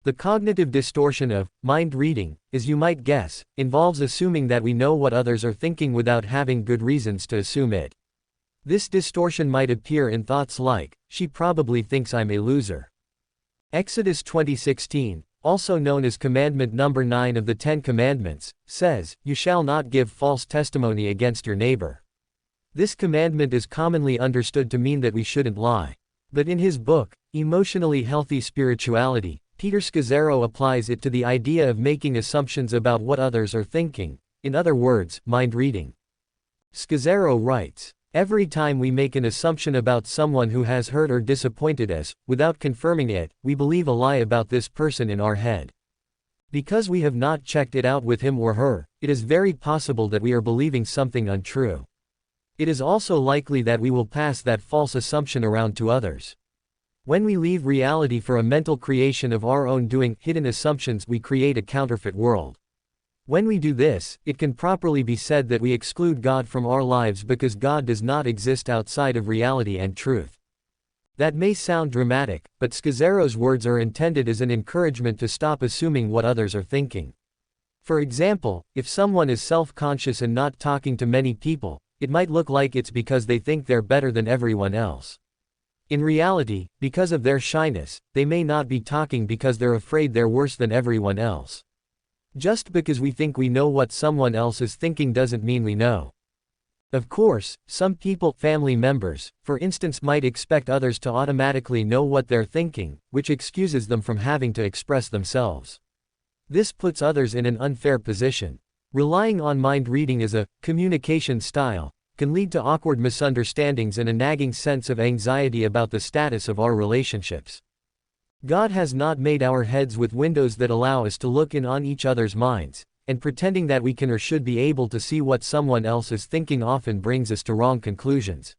The cognitive distortion of mind reading, as you might guess, involves assuming that we know what others are thinking without having good reasons to assume it. This distortion might appear in thoughts like, "She probably thinks I'm a loser." Exodus 20:16, also known as commandment number 9 of the 10 Commandments, says, "You shall not give false testimony against your neighbor." This commandment is commonly understood to mean that we shouldn't lie. But in his book, Emotionally Healthy Spirituality, Peter Scazzero applies it to the idea of making assumptions about what others are thinking, in other words, mind reading. Scazzero writes, "Every time we make an assumption about someone who has hurt or disappointed us, without confirming it, we believe a lie about this person in our head. Because we have not checked it out with him or her, it is very possible that we are believing something untrue. It is also likely that we will pass that false assumption around to others. When we leave reality for a mental creation of our own doing, hidden assumptions, we create a counterfeit world. When we do this, it can properly be said that we exclude God from our lives because God does not exist outside of reality and truth." That may sound dramatic, but Scazzero's words are intended as an encouragement to stop assuming what others are thinking. For example, if someone is self-conscious and not talking to many people, it might look like it's because they think they're better than everyone else. In reality, because of their shyness, they may not be talking because they're afraid they're worse than everyone else. Just because we think we know what someone else is thinking doesn't mean we know. Of course, some people, family members, for instance, might expect others to automatically know what they're thinking, which excuses them from having to express themselves. This puts others in an unfair position. Relying on mind reading as a communication style can lead to awkward misunderstandings and a nagging sense of anxiety about the status of our relationships. God has not made our heads with windows that allow us to look in on each other's minds, and pretending that we can or should be able to see what someone else is thinking often brings us to wrong conclusions.